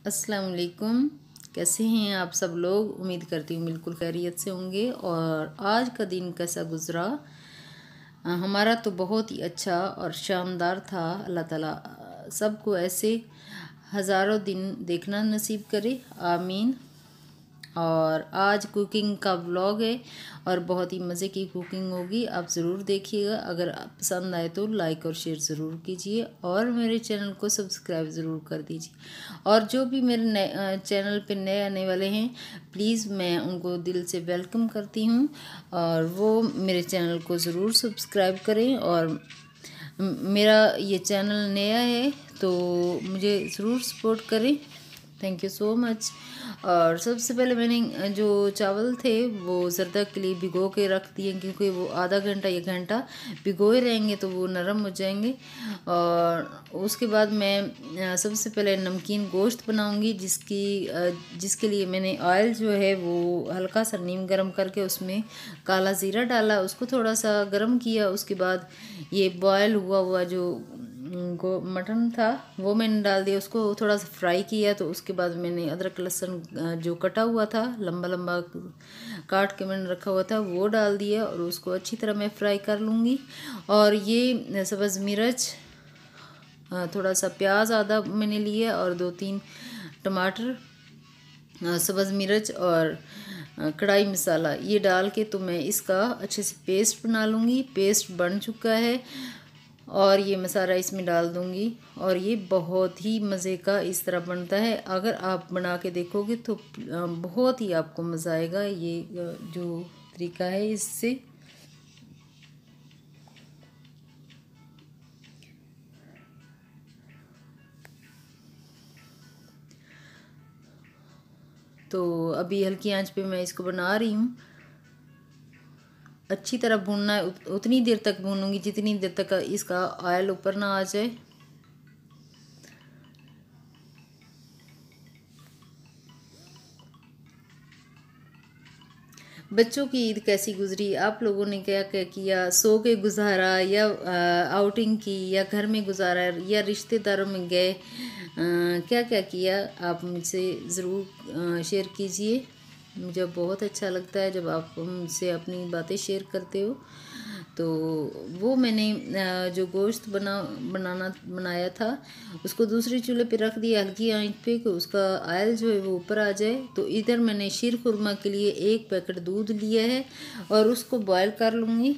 अस्सलाम वालेकुम। कैसे हैं आप सब लोग? उम्मीद करती हूँ बिल्कुल खैरियत से होंगे। और आज का दिन कैसा गुज़रा? हमारा तो बहुत ही अच्छा और शानदार था। अल्लाह ताला सबको ऐसे हज़ारों दिन देखना नसीब करे, आमीन। और आज कुकिंग का व्लॉग है और बहुत ही मज़े की कुकिंग होगी, आप ज़रूर देखिएगा। अगर आप पसंद आए तो लाइक और शेयर ज़रूर कीजिए और मेरे चैनल को सब्सक्राइब ज़रूर कर दीजिए। और जो भी मेरे चैनल पे नए आने वाले हैं, प्लीज़ मैं उनको दिल से वेलकम करती हूँ और वो मेरे चैनल को ज़रूर सब्सक्राइब करें। और मेरा ये चैनल नया है तो मुझे ज़रूर सपोर्ट करें। Thank you so much. और सबसे पहले मैंने जो चावल थे वो ज़रदा के लिए भिगो के रख दिए, क्योंकि वो आधा घंटा या घंटा भिगोए रहेंगे तो वो नरम हो जाएंगे। और उसके बाद मैं सबसे पहले नमकीन गोश्त बनाऊंगी, जिसके लिए मैंने ऑयल जो है वो हल्का सा नीम गरम करके उसमें काला ज़ीरा डाला, उसको थोड़ा सा गरम किया। उसके बाद ये बॉयल हुआ हुआ जो मटन था वो मैंने डाल दिया, उसको थोड़ा सा फ्राई किया। तो उसके बाद मैंने अदरक लहसुन जो कटा हुआ था, लंबा लंबा काट के मैंने रखा हुआ था, वो डाल दिया और उसको अच्छी तरह मैं फ्राई कर लूँगी। और ये सब्ज़ मिर्च, थोड़ा सा प्याज आधा मैंने लिया और 2-3 टमाटर, सब्ज़ मिर्च और कढ़ाई मसाला ये डाल के तो मैं इसका अच्छे से पेस्ट बना लूँगी। पेस्ट बन चुका है और ये मसाला इसमें डाल दूँगी और ये बहुत ही मज़े का इस तरह बनता है। अगर आप बना के देखोगे तो बहुत ही आपको मज़ा आएगा। ये जो तरीका है इससे तो अभी हल्की आंच पे मैं इसको बना रही हूँ। अच्छी तरह भूनना है, उतनी देर तक भूनूंगी जितनी देर तक इसका ऑयल ऊपर ना आ जाए। बच्चों की ईद कैसी गुजरी? आप लोगों ने क्या क्या किया? सो के गुजारा या आउटिंग की या घर में गुजारा या रिश्तेदारों में गए? क्या क्या किया आप मुझसे ज़रूर शेयर कीजिए। मुझे बहुत अच्छा लगता है जब आप मुझसे अपनी बातें शेयर करते हो। तो वो मैंने जो गोश्त बनाया था उसको दूसरे चूल्हे पे रख दिया हल्की आंच पे कि उसका ऑयल जो है वो ऊपर आ जाए। तो इधर मैंने शीर खुरमा के लिए 1 पैकेट दूध लिया है और उसको बॉयल कर लूँगी।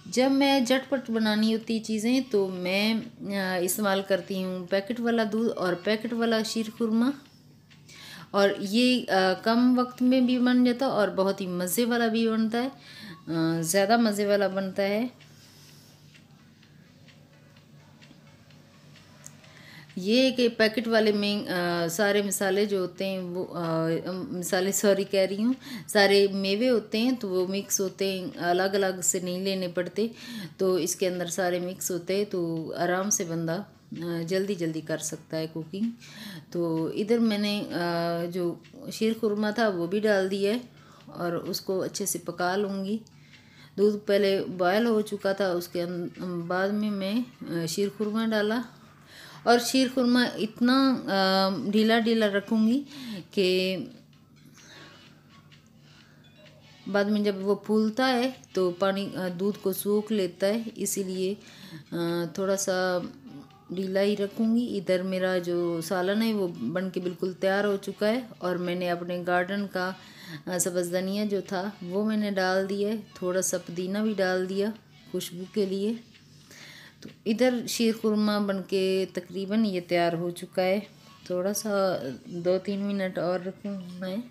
जब मैं झटपट बनानी होती चीज़ें तो मैं इस्तेमाल करती हूँ पैकेट वाला दूध और पैकेट वाला शीर खुरमा। और ये कम वक्त में भी बन जाता और बहुत ही मज़े वाला भी बनता है, ज़्यादा मज़े वाला बनता है। ये कि पैकेट वाले में सारे मसाले जो होते हैं वो मसाले सॉरी कह रही हूँ, सारे मेवे होते हैं तो वो मिक्स होते हैं, अलग अलग से नहीं लेने पड़ते। तो इसके अंदर सारे मिक्स होते हैं तो आराम से बंदा जल्दी जल्दी कर सकता है कुकिंग। तो इधर मैंने जो शीर खुरमा था वो भी डाल दिया है और उसको अच्छे से पका लूँगी। दूध पहले बॉयल हो चुका था, उसके बाद में मैं शीर खुरमा डाला और शीर खुरमा इतना ढीला ढीला रखूँगी कि बाद में जब वो फूलता है तो पानी दूध को सूख लेता है, इसीलिए थोड़ा सा ढीला ही रखूँगी। इधर मेरा जो सालन है वो बन के बिल्कुल तैयार हो चुका है और मैंने अपने गार्डन का सब्ज़ धनिया जो था वो मैंने डाल दिया है, थोड़ा सा पुदीना भी डाल दिया खुशबू के लिए। तो इधर शीर खुरमा बन के तकरीबन ये तैयार हो चुका है। थोड़ा सा 2-3 मिनट और रखूँ मैं।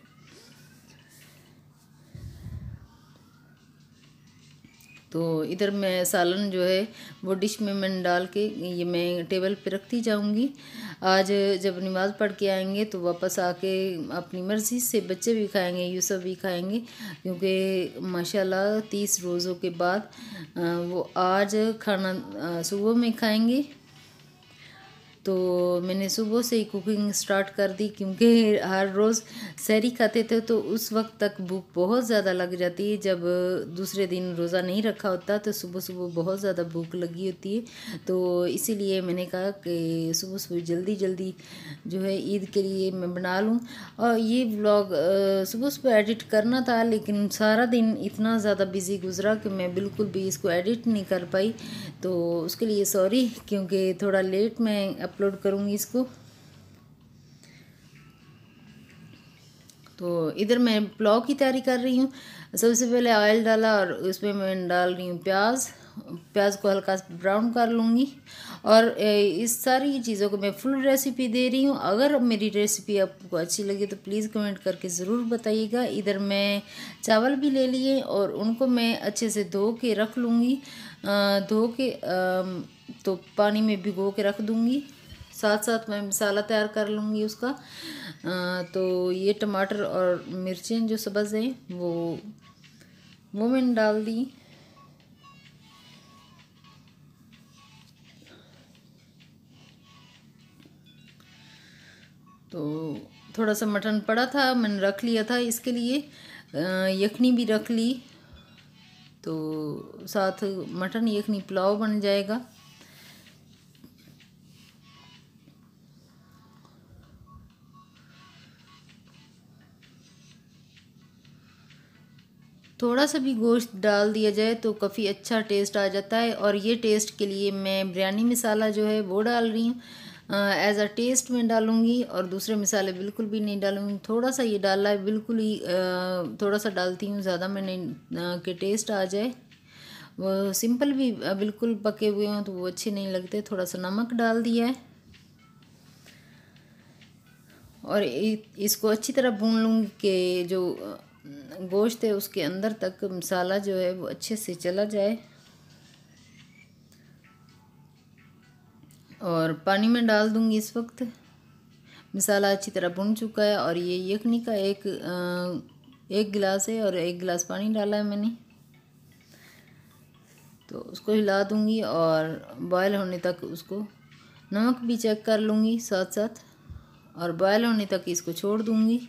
तो इधर मैं सालन जो है वो डिश में मैंने डाल के ये मैं टेबल पे रखती जाऊंगी। आज जब नमाज़ पढ़ के आएंगे तो वापस आके अपनी मर्ज़ी से बच्चे भी खाएंगे, यूसुफ भी खाएंगे, क्योंकि माशाल्लाह 30 रोज़ों के बाद वो आज खाना सुबह में खाएंगे। तो मैंने सुबह से ही कुकिंग स्टार्ट कर दी, क्योंकि हर रोज़ सहरी खाते थे तो उस वक्त तक भूख बहुत ज़्यादा लग जाती है। जब दूसरे दिन रोज़ा नहीं रखा होता तो सुबह सुबह बहुत ज़्यादा भूख लगी होती है। तो इसीलिए मैंने कहा कि सुबह सुबह जल्दी जल्दी जो है ईद के लिए मैं बना लूँ। और ये व्लॉग सुबह सुबह एडिट करना था, लेकिन सारा दिन इतना ज़्यादा बिज़ी गुजरा कि मैं बिल्कुल भी इसको एडिट नहीं कर पाई। तो उसके लिए सॉरी, क्योंकि थोड़ा लेट मैं अपलोड करूँगी इसको। तो इधर मैं पुलाव की तैयारी कर रही हूँ। सबसे पहले ऑयल डाला और उसमें मैं डाल रही हूँ प्याज को हल्का ब्राउन कर लूँगी। और इस सारी चीज़ों को मैं फुल रेसिपी दे रही हूँ। अगर मेरी रेसिपी आपको अच्छी लगी तो प्लीज़ कमेंट करके ज़रूर बताइएगा। इधर मैं चावल भी ले लिए और उनको मैं अच्छे से धो के रख लूँगी। धो के तो पानी में भिगो के रख दूँगी। साथ साथ मैं मसाला तैयार कर लूँगी उसका। तो ये टमाटर और मिर्चें जो सब्ज़ हैं वो मैंने डाल दी। तो थोड़ा सा मटन पड़ा था, मैंने रख लिया था इसके लिए। यखनी भी रख ली, तो साथ मटन यखनी पुलाव बन जाएगा। थोड़ा सा भी गोश्त डाल दिया जाए तो काफ़ी अच्छा टेस्ट आ जाता है। और ये टेस्ट के लिए मैं बिरयानी मसाला जो है वो डाल रही हूँ। एज अ टेस्ट में डालूँगी और दूसरे मसाले बिल्कुल भी नहीं डालूँगी। थोड़ा सा ये डाला है, बिल्कुल ही थोड़ा सा डालती हूँ, ज़्यादा मैं नहीं कि टेस्ट आ जाए। वो सिंपल भी बिल्कुल पके हुए हों तो वो अच्छे नहीं लगते। थोड़ा सा नमक डाल दिया है और इसको अच्छी तरह भून लूँगी कि जो गोश्त है उसके अंदर तक मसाला जो है वो अच्छे से चला जाए। और पानी में डाल दूँगी इस वक्त। मसाला अच्छी तरह भुन चुका है और ये यखनी का एक गिलास है और 1 गिलास पानी डाला है मैंने। तो उसको हिला दूँगी और बॉयल होने तक उसको नमक भी चेक कर लूँगी साथ साथ, और बॉयल होने तक इसको छोड़ दूँगी।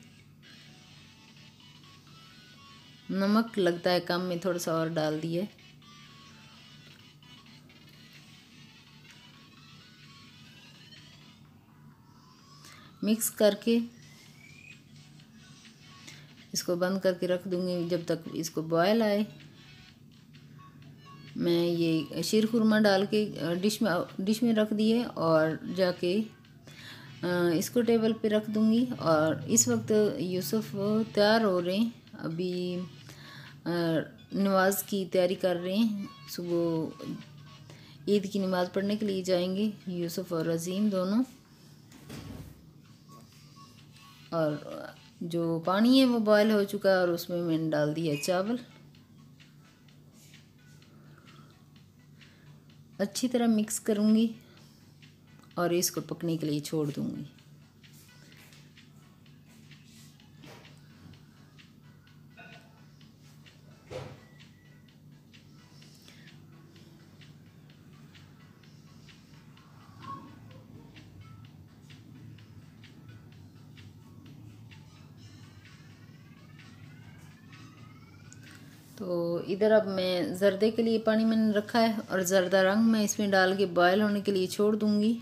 नमक लगता है कम, में थोड़ा सा और डाल दिए। मिक्स करके इसको बंद करके रख दूँगी जब तक इसको बॉयल आए। मैं ये शीर खुरमा डाल के डिश में रख दिए और जाके इसको टेबल पे रख दूँगी। और इस वक्त यूसुफ तैयार हो रहे हैं, अभी नमाज की तैयारी कर रहे हैं। सुबह ईद की नमाज़ पढ़ने के लिए जाएंगे यूसुफ और अजीम दोनों। और जो पानी है वो बॉयल हो चुका है और उसमें मैंने डाल दिया चावल। अच्छी तरह मिक्स करूँगी और इसको पकने के लिए छोड़ दूँगी। तो इधर अब मैं ज़र्दे के लिए पानी मैंने रखा है और ज़र्दा रंग मैं इसमें डाल के बॉयल होने के लिए छोड़ दूँगी।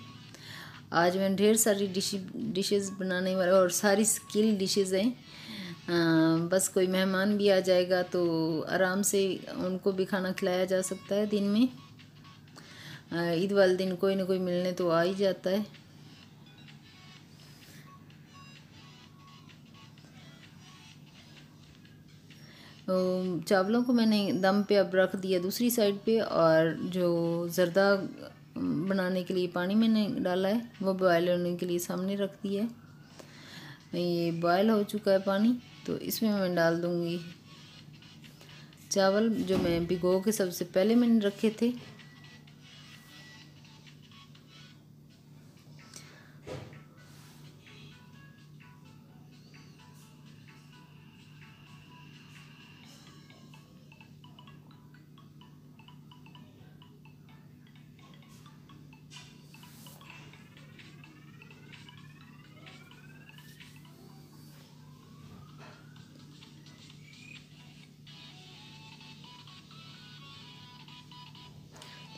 आज मैंने ढेर सारी डिशेस बनाने वाले और सारी स्किल डिशेस हैं। बस कोई मेहमान भी आ जाएगा तो आराम से उनको भी खाना खिलाया जा सकता है दिन में। ईद वाले दिन कोई ना कोई मिलने तो आ ही जाता है। चावलों को मैंने दम पे अब रख दिया दूसरी साइड पे, और जो ज़र्दा बनाने के लिए पानी मैंने डाला है वो बॉयल होने के लिए सामने रख दिया है। ये बॉयल हो चुका है पानी, तो इसमें मैं डाल दूँगी चावल जो मैं भिगो के सबसे पहले मैंने रखे थे।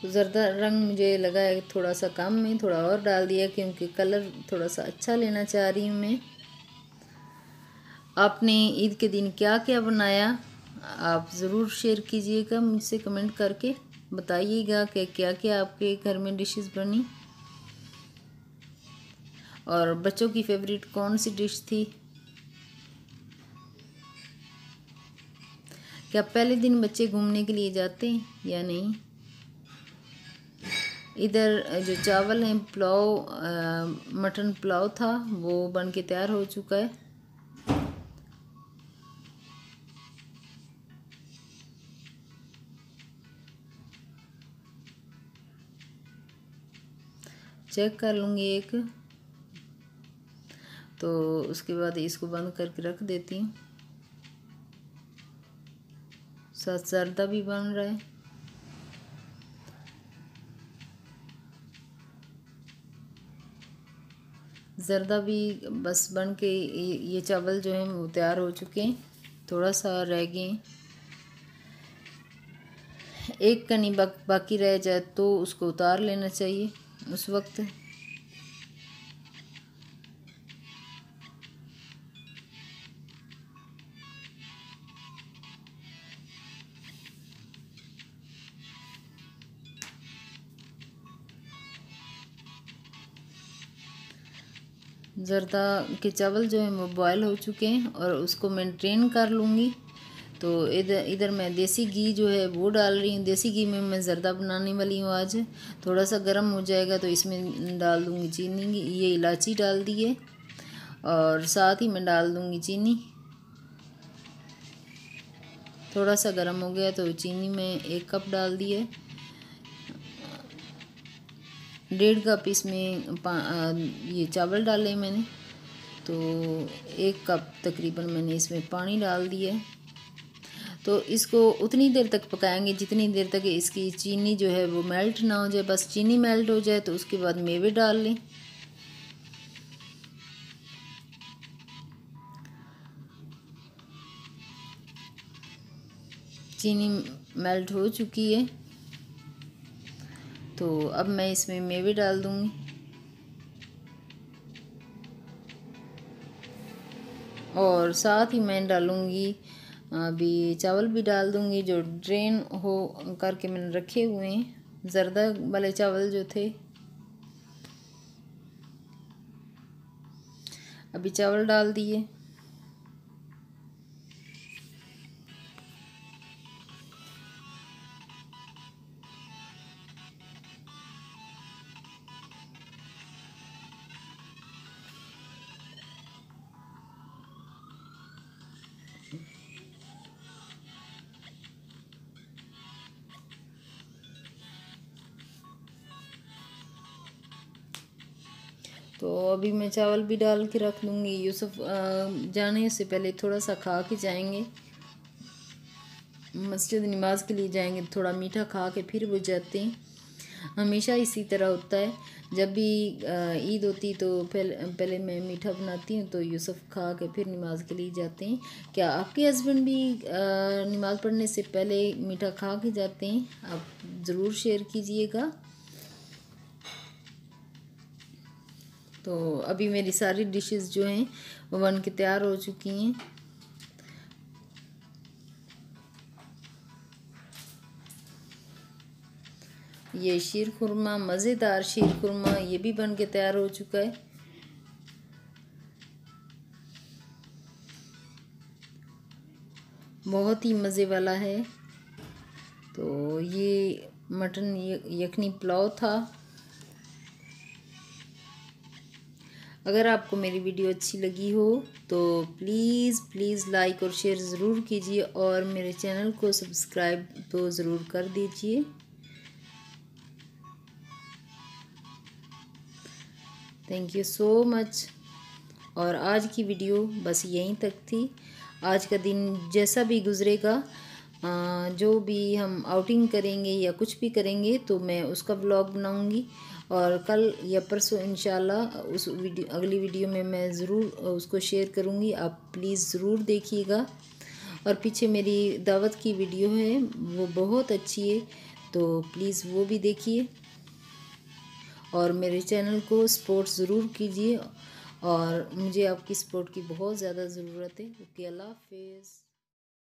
तो ज़र्दा रंग मुझे लगा है थोड़ा सा कम में, थोड़ा और डाल दिया क्योंकि कलर थोड़ा सा अच्छा लेना चाह रही हूँ मैं। आपने ईद के दिन क्या क्या बनाया आप ज़रूर शेयर कीजिएगा मुझसे, कमेंट करके बताइएगा कि क्या क्या आपके घर में डिशेस बनी और बच्चों की फेवरेट कौन सी डिश थी। क्या पहले दिन बच्चे घूमने के लिए जाते हैं या नहीं। इधर जो चावल हैं, पुलाव मटन पुलाव था वो बन के तैयार हो चुका है। चेक कर लूँगी एक, तो उसके बाद इसको बंद करके रख देती हूँ। साथ जर्दा भी बन रहा है। जर्दा भी बस बन के ये चावल जो हैं वो तैयार हो चुके हैं, थोड़ा सा रह गए। एक कनी बाकी रह जाए तो उसको उतार लेना चाहिए उस वक्त। जर्दा के चावल जो हैं वो बॉयल हो चुके हैं और उसको मैं ड्रेन कर लूँगी। तो इधर इधर मैं देसी घी जो है वो डाल रही हूँ। देसी घी में मैं ज़र्दा बनाने वाली हूँ आज। थोड़ा सा गर्म हो जाएगा तो इसमें डाल दूँगी चीनी, ये इलायची डाल दी है और साथ ही मैं डाल दूँगी चीनी। थोड़ा सा गर्म हो गया तो चीनी में 1 कप डाल दी है। 1.5 कप इसमें ये चावल डाले मैंने, तो 1 कप तकरीबन मैंने इसमें पानी डाल दिया है। तो इसको उतनी देर तक पकाएंगे जितनी देर तक इसकी चीनी जो है वो मेल्ट ना हो जाए। बस चीनी मेल्ट हो जाए तो उसके बाद मेवे डाल लें। चीनी मेल्ट हो चुकी है तो अब मैं इसमें मेवे डाल दूँगी और साथ ही मैं डालूँगी अभी चावल भी डाल दूँगी जो ड्रेन हो करके मैंने रखे हुए हैं, ज़र्दा वाले चावल जो थे। अभी चावल डाल दिए। तो अभी मैं चावल भी डाल के रख दूँगी। यूसुफ जाने से पहले थोड़ा सा खा के जाएंगे, मस्जिद नमाज के लिए जाएंगे, थोड़ा मीठा खा के फिर वो जाते हैं। हमेशा इसी तरह होता है, जब भी ईद होती तो पहले मैं मीठा बनाती हूँ तो यूसुफ खा के फिर नमाज के लिए जाते हैं। क्या आपके हस्बैंड भी नमाज पढ़ने से पहले मीठा खा के जाते हैं? आप ज़रूर शेयर कीजिएगा। तो अभी मेरी सारी डिशेस जो हैं वो बन के तैयार हो चुकी हैं। ये शीर खुरमा, मज़ेदार शीर खुरमा, ये भी बन के तैयार हो चुका है। बहुत ही मज़े वाला है। तो ये मटन यखनी पुलाव था। अगर आपको मेरी वीडियो अच्छी लगी हो तो प्लीज़ लाइक और शेयर ज़रूर कीजिए और मेरे चैनल को सब्सक्राइब तो ज़रूर कर दीजिए। Thank you so much. और आज की वीडियो बस यहीं तक थी। आज का दिन जैसा भी गुज़रेगा, जो भी हम आउटिंग करेंगे या कुछ भी करेंगे तो मैं उसका व्लॉग बनाऊंगी और कल या परसों इंशाल्लाह उस अगली वीडियो में मैं ज़रूर उसको शेयर करूंगी। आप प्लीज़ ज़रूर देखिएगा। और पीछे मेरी दावत की वीडियो है वो बहुत अच्छी है, तो प्लीज़ वो भी देखिए और मेरे चैनल को सपोर्ट ज़रूर कीजिए और मुझे आपकी सपोर्ट की बहुत ज़्यादा ज़रूरत है। ओके, अल्लाह हाफिज़।